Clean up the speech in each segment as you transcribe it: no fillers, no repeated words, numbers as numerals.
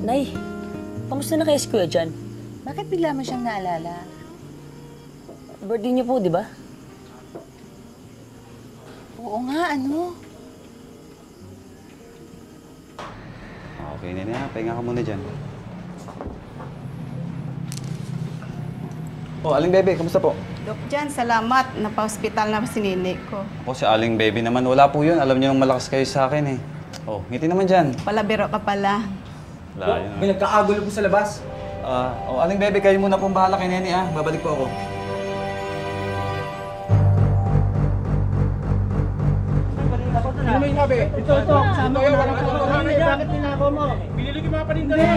Nay, kamusta na kaya si Kuya John? Bakit bigla mo siyang naalala? Birthday niyo po, di ba? Oo nga, ano? Okay, Nene, pahinga ka muna dyan. Oh, Aling Bebe, kamusta po? Dok Jan, salamat. Napa-hospital na si Nini ko. Ako si Aling Bebe naman. Wala po yun. Alam niyo yung malakas kayo sa akin eh. Oh, ngiti naman dyan. Palabiro ka pala. Wala, yun May nagkakagulo po sa labas. Aling Bebe, kayo muna pong bahala kay Nene ah. Babalik po ako. Ano may sabi? Ito. Sama ko na. Bakit tinako mo? Binili ko mga paninda na.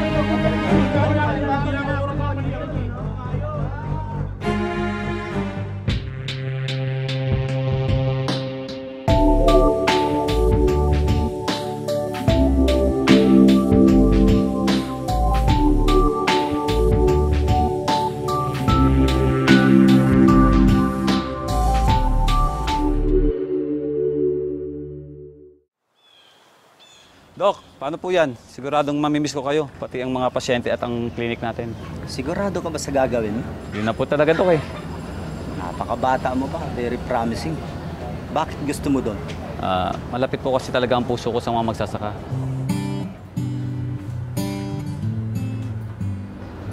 Dok, paano po yan? Siguradong mamimiss ko kayo, pati ang mga pasyente at ang klinik natin. Sigurado ka ba sa gagawin mo? Yun na po talaga, Dok eh. Napakabata mo pa, very promising. Bakit gusto mo doon? Malapit po kasi talaga ang puso ko sa mga magsasaka.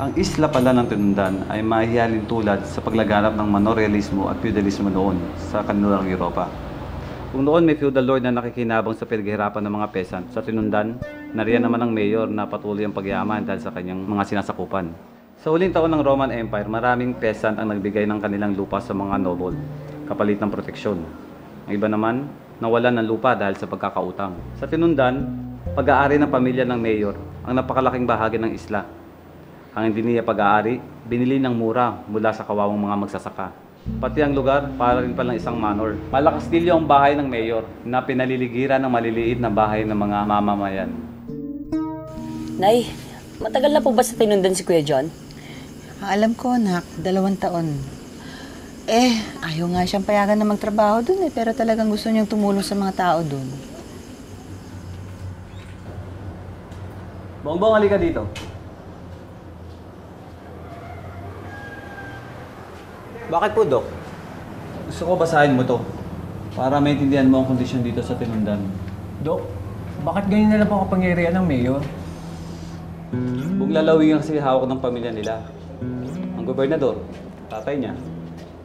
Ang isla pala ng Tinundan ay mahihalin tulad sa paglaganap ng manorialismo at feudalismo noon sa kanilang Europa. Kung noon may feudal lord na nakikinabang sa pinaghirapan ng mga peasant sa Tinundan, nariyan naman ang mayor na patuloy ang pagyaman dahil sa kanyang mga sinasakupan. Sa huling taon ng Roman Empire, maraming peasant ang nagbigay ng kanilang lupa sa mga noble, kapalit ng proteksyon. Ang iba naman, nawalan ng lupa dahil sa pagkakautang. Sa Tinundan, pag-aari ng pamilya ng mayor ang napakalaking bahagi ng isla. Ang hindi niya pag-aari, binili ng mura mula sa kawawang mga magsasaka. Pati ang lugar, para rin palang isang manor. Malakastilyo ang bahay ng mayor na pinaliligiran ng maliliit na bahay ng mga mamamayan. Nay, matagal na po ba sa Tinundan si Kuya John? Alam ko, anak, 2 taon. Ayaw nga siyang payagan na magtrabaho dun pero talagang gusto niyang tumulong sa mga tao dun. Bongbong, halika dito. Bakit po, Dok? Gusto ko basahin mo to para maintindihan mo ang kondisyon dito sa Tinundan. Dok, bakit ganyan na lang po kapangyarihan ng mayor? Buong lalawin kasi hawak ng pamilya nila. Ang gobernador, tatay niya.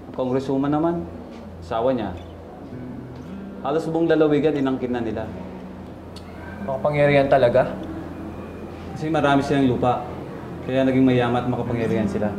Ang kongresuman naman, asawa niya. Halos buong lalawigan inangkin na nila. Makapangyarihan talaga? Kasi marami silang lupa. Kaya naging mayaman at makapangyarihan sila.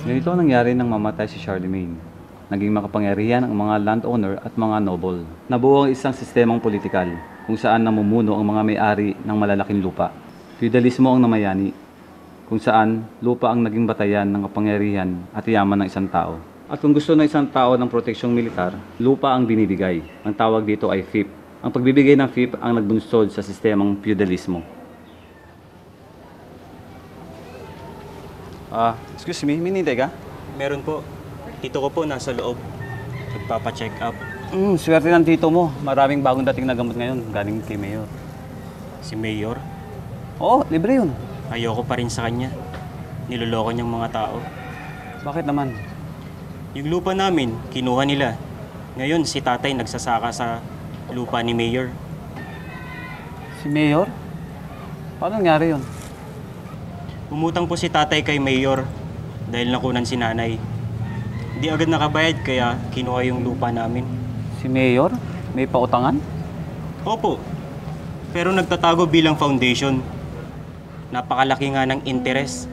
Ganito ang nangyari nang mamatay si Charlemagne. Naging makapangyarihan ang mga landowner at mga noble. Nabuo ang isang sistemang politikal kung saan namumuno ang mga may-ari ng malalaking lupa. Feudalismo ang namayani, kung saan lupa ang naging batayan ng kapangyarihan at yaman ng isang tao. At kung gusto ng isang tao ng proteksyong militar, lupa ang binibigay. Ang tawag dito ay fief. Ang pagbibigay ng fief ang nagbunsod sa sistemang feudalismo. Excuse me, minintay ka? Meron po. Tito ko po nasa loob. Nagpapa-check up. Swerte ng tito mo. Maraming bagong dating na gamot ngayon, galing kay Mayor. Si Mayor, Oo, libre yun. ayoko pa rin sa kanya. Niloloko niyang mga tao. Bakit naman? Yung lupa namin, kinuha nila. Ngayon, si tatay nagsasaka sa lupa ni Mayor. Si Mayor? Paano nangyari yun? Umutang po si tatay kay Mayor dahil nakunan si nanay. Hindi agad nakabayad kaya kinuha yung lupa namin. Si Mayor? May pautangan? Opo. Pero nagtatago bilang foundation. Napakalaki nga ng interest.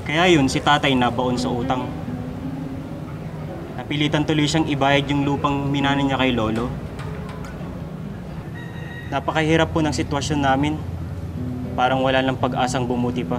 Kaya yun, si tatay nabaon sa utang. Napilitan tuloy siyang ibayad yung lupang minana niya kay Lolo. Napakahirap po ng sitwasyon namin. Parang wala lang pag-asang bumuti pa.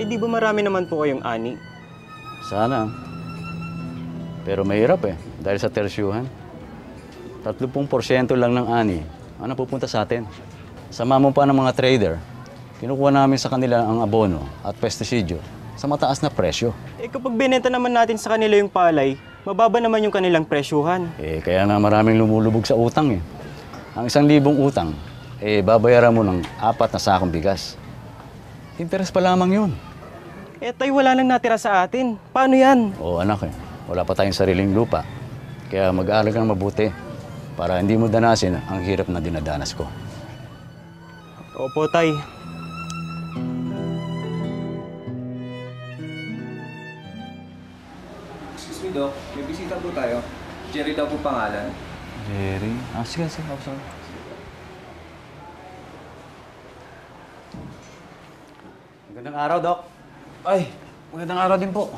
Eh di ba marami naman po kayong ani? Sana. Pero mahirap dahil sa tersyuhan. 30% lang ng ani. Ano pupunta sa atin? Sama mo pa ng mga trader. Kinukuha namin sa kanila ang abono at pestisidyo sa mataas na presyo. Eh kapag binenta naman natin sa kanila yung palay, mababa naman yung kanilang presyuhan. Kaya nga maraming lumulubog sa utang Ang 1,000 utang, babayaran mo ng 4 na sakong bigas. Interes pa lamang yun. Eh tay, wala nang natira sa atin. Paano yan? Oo anak wala pa tayong sariling lupa. Kaya mag-aaral ka ng mabuti para hindi mo danasin ang hirap na dinadanas ko. Opo tay. Excuse me, Doc. May bisita po tayo. Jerry daw po pangalan. Jerry? Sige. Sorry. Magandang araw, Doc. Ay, magandang araw din po.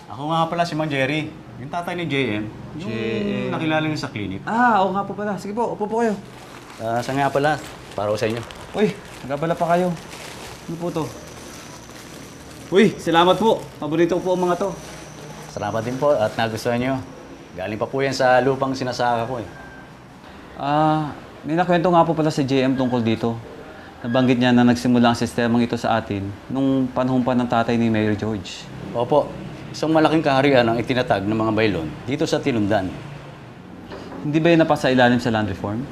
Ako nga pala si Mang Jerry, yung tatay ni JM. Yung nakilala niyo sa clinic. Oo nga po pala. Sige po, upo po kayo. Saan nga pala? Para ko sa inyo. Uy, nagabala pa kayo. Ano po to? Uy, salamat po. Paborito ko po ang mga to. Salamat din po at nagustuhan niyo. Galing pa po yan sa lupang sinasaka ko May nakwento nga po pala si JM tungkol dito. Nabanggit niya na nagsimula ang sistemang ito sa atin nung panahon pa ng tatay ni Mayor George. Opo, isang malaking kaharian ang itinatag ng mga baylon dito sa Tinundan. Hindi ba yun napasa ilalim sa land reform?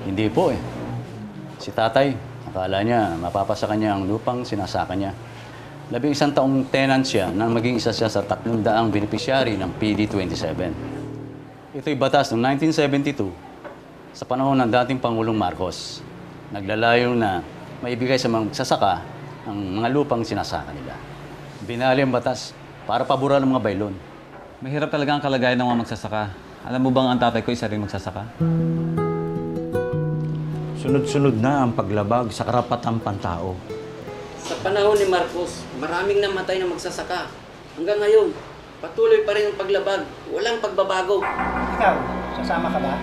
Hindi po Si tatay, akala niya mapapasa kanya ang lupang sinasaka niya. 11 taong tenant siya nang maging isa siya sa 300 beneficiary ng PD-27. Ito'y batas noong 1972 sa panahon ng dating Pangulong Marcos. Naglalayong na maibigay sa mga magsasaka ang mga lupang sinasaka nila. Binali ang batas para paboran ng mga baylon. Mahirap talaga ang kalagayan ng mga magsasaka. Alam mo bang ang tatay ko isa rin magsasaka? Sunod-sunod na ang paglabag sa karapatang pantao. Sa panahon ni Marcos, maraming namatay na magsasaka. Hanggang ngayon, patuloy pa rin ang paglabag. Walang pagbabago. Ikaw, sasama ka ba?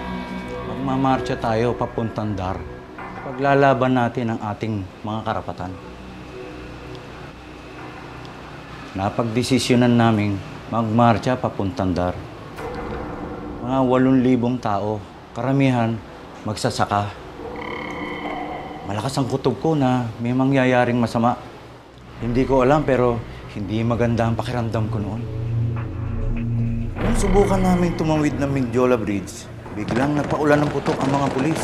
Magmamarcha tayo papuntang Dar. Paglalaban natin ang ating mga karapatan. Napagdesisyonan naming magmarcha papuntang Dar. Mga 8,000 tao, karamihan magsasaka. Malakas ang kutob ko na may mangyayaring masama. Hindi ko alam pero hindi maganda ang pakiramdam ko noon. Nung subukan namin tumawid ng Mingjola Bridge, biglang napaulan ng putok ang mga pulis.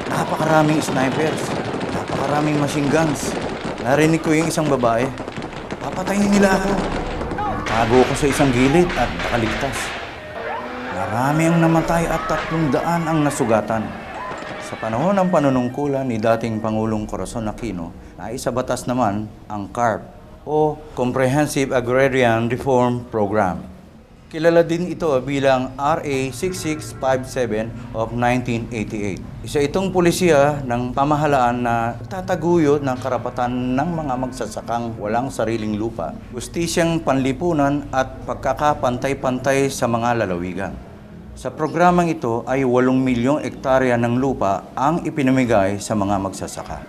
Napakaraming snipers, napakaraming machine guns. Narinig ko yung isang babae. Papatayin nila ako. Tago ko sa isang gilid at nakaligtas. Marami ang namatay at 300 ang nasugatan. Sa panahon ng panunungkulan ni dating Pangulong Corazon Aquino, naisabatas naman ang CARP o Comprehensive Agrarian Reform Program. Kilala din ito bilang RA 6657 of 1988. Isa itong pulisiya ng pamahalaan na tataguyod ng karapatan ng mga magsasakang walang sariling lupa, justisyang panlipunan at pagkakapantay-pantay sa mga lalawigan. Sa programang ito ay 8 milyong ektarya ng lupa ang ipinamigay sa mga magsasaka.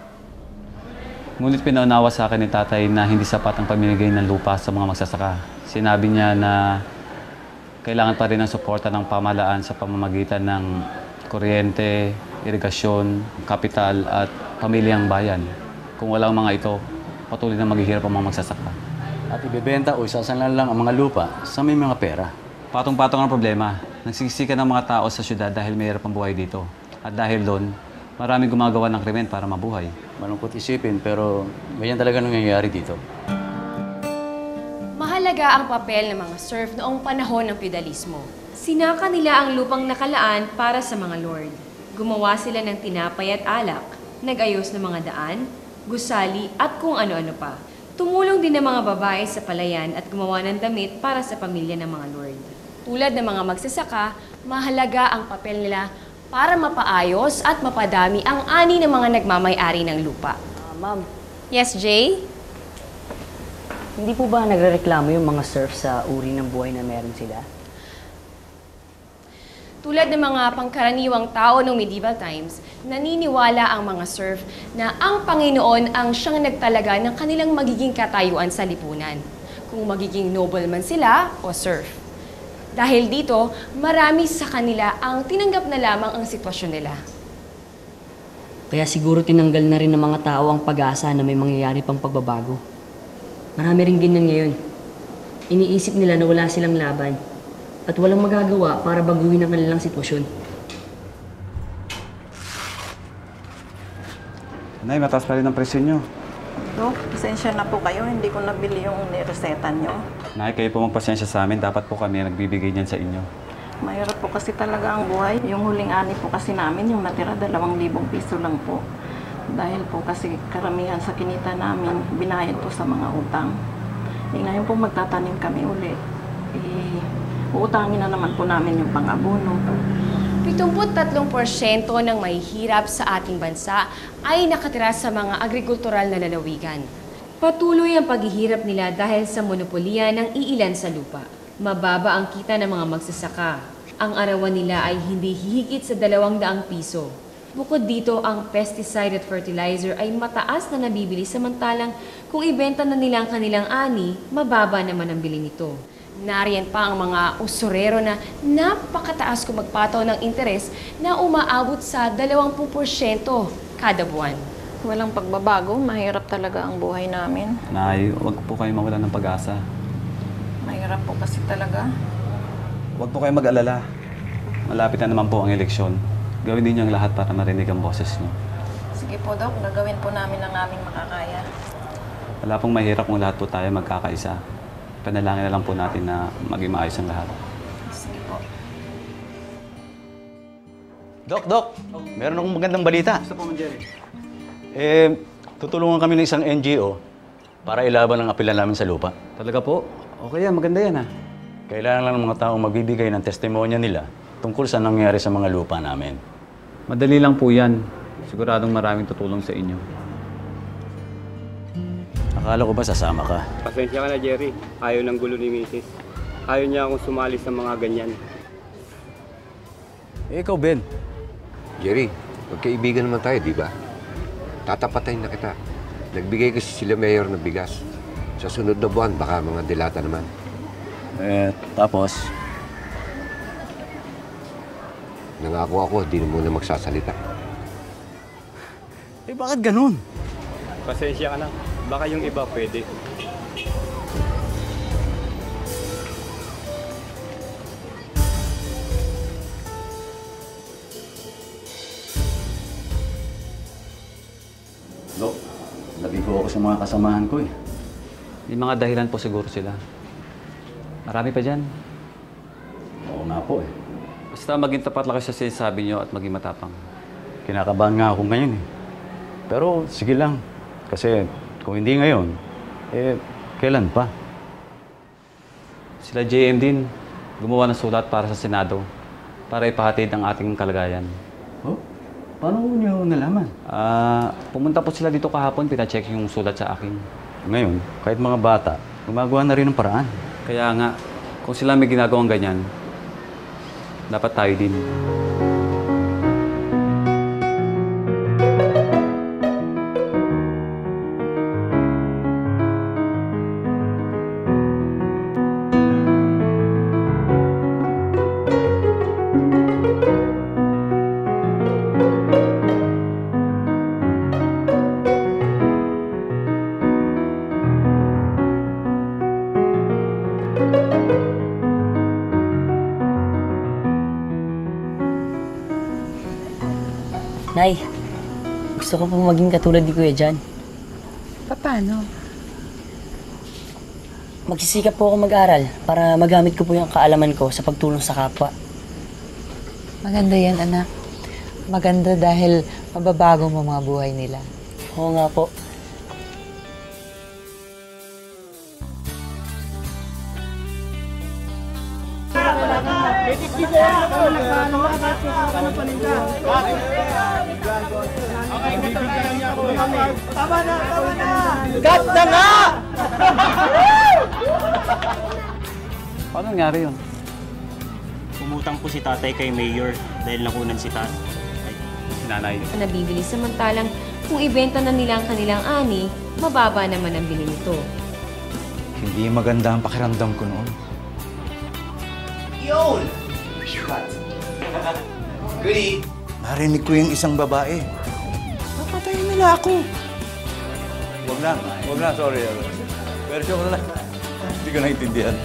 Ngunit pinaunawa sa akin ni tatay na hindi sapat ang pamimigay ng lupa sa mga magsasaka. Sinabi niya na kailangan pa rin ng suporta ng pamahalaan sa pamamagitan ng kuryente, irigasyon, kapital at pamilyang bayan. Kung walang mga ito, patuloy na maghihirap ang mga magsasaka. At ibebenta o isasanlan lang ang mga lupa sa may mga pera. Patong-patong ang problema. Nagsisikan ng mga tao sa syudad dahil mahirap ang buhay dito. At dahil doon, maraming gumagawa ng krimen para mabuhay. Malungkot isipin pero ganyan talaga nangyayari dito. Mahalaga ang papel ng mga serf noong panahon ng feudalismo. Sinaka nila ang lupang nakalaan para sa mga lord. Gumawa sila ng tinapay at alak, nag-ayos ng mga daan, gusali at kung ano-ano pa. Tumulong din ng mga babae sa palayan at gumawa ng damit para sa pamilya ng mga lord. Tulad ng mga magsasaka, mahalaga ang papel nila para mapaayos at mapadami ang ani ng mga nagmamay-ari ng lupa. Ma'am, Yes, Jay? hindi po ba nagrereklamo yung mga serf sa uri ng buhay na meron sila? Tulad ng mga pangkaraniwang tao noong medieval times, naniniwala ang mga serf na ang Panginoon ang siyang nagtalaga ng kanilang magiging katayuan sa lipunan, kung magiging nobleman sila o serf. Dahil dito, marami sa kanila ang tinanggap na lamang ang sitwasyon nila. Kaya siguro tinanggal na rin ng mga tao ang pag-asa na may mangyayari pang pagbabago. Marami rin ganyan ngayon. Iniisip nila na wala silang laban at walang magagawa para baguhin ang kanilang sitwasyon. Nay, mataas pa rin ang presyo nyo. Dok, pasensya na po kayo. Hindi ko nabili yung nireseta nyo. Nay, kayo po magpasensya sa amin. Dapat po kami ang nagbibigay niyan sa inyo. Mahirap po kasi talaga ang buhay. Yung huling ani po kasi namin, yung natira, 2,000 piso lang po. Dahil po kasi karamihan sa kinita namin, binayad po sa mga utang. Ngayon po magtatanim kami uli. Uutangin na naman po namin yung pang-abono. 73% ng mahihirap sa ating bansa ay nakatira sa mga agrikultural na lalawigan. Patuloy ang paghihirap nila dahil sa monopolya ng iilan sa lupa. Mababa ang kita ng mga magsasaka. Ang arawan nila ay hindi hihigit sa 200 piso. Bukod dito, ang pesticide at fertilizer ay mataas na nabibili samantalang kung ibenta na nila ang kanilang ani, mababa naman ang bili nito. Nariyan pa ang mga usurero na napakataas kung magpataw ng interes na umaabot sa 20% kada buwan. Walang pagbabago, mahirap talaga ang buhay namin. Nay, huwag po kayo mawalan ng pag-asa. Mahirap po kasi talaga. Huwag po kayo mag-alala. Malapit na naman po ang eleksyon. Gawin din niyo ang lahat para marinig ang boses niyo. Sige po, Dok. Gagawin po namin ang aming makakaya. Wala pong mahirap kung lahat po tayo magkakaisa. Panalangin na lang po natin na maging maayos ang lahat. Sige po. Dok! Meron akong magandang balita. Gusto po, Jerry. Tutulungan kami ng isang NGO para ilaban ang apilan namin sa lupa. Talaga po? Okay yan, maganda yan Kailangan lang ng mga tao magbibigay ng testimonya nila tungkol sa nangyari sa mga lupa namin. Madali lang po yan. Siguradong maraming tutulong sa inyo. Akala ko ba sasama ka? Pasensya ka na, Jerry. Ayaw ng gulo ni Mrs. Ayaw niya akong sumali sa mga ganyan. Ikaw, Ben. Jerry, magkaibigan naman tayo, di ba? Tatapatayin na kita. Nagbigay kasi sila mayor ng bigas. Sa sunod na buwan, baka mga dilata naman. Tapos? Nangako ako, di na muna magsasalita. Bakit ganun? Pasensya ka na. Baka yung iba pwede. Dok, nabigo ako sa mga kasamahan ko eh. May mga dahilan po siguro sila. Marami pa dyan. Oo nga po eh. Basta maging tapat lang kayo sa sinasabi niyo at maging matapang. Kinakabahan nga ako ngayon eh. Pero sige lang. Kasi kung hindi ngayon, kailan pa? Sila JM din, gumawa ng sulat para sa Senado para ipahatid ang ating kalagayan. Oh? Paano niyo nalaman? Pumunta po sila dito kahapon, pina-check yung sulat sa akin. Ngayon, kahit mga bata, gumagawa na rin ng paraan. Kaya nga, kung sila may ginagawang ganyan, dapat tayo din. Nay, gusto ko po maging katulad ni Kuya Jan. Paano? Magsisikap po ako mag-aral para magamit ko po yung kaalaman ko sa pagtulong sa kapwa. Maganda yan, anak. Maganda dahil mababago mo mga buhay nila. Oo nga po. Tama na! Cut na nga! Paano nangyari yun? Umutang po si tatay kay Mayor dahil nakunan si tatay. Nanay. Nabibili samantalang kung ibenta na nila ang kanilang ani, mababa naman ang bili nito. Hindi maganda ang pakiramdam ko noon. Yun! Goodie! Narinig ko yung isang babae. Papatayin nila ako. Huwag na, sorry. Version ko na lang. Hindi ko naintindihan.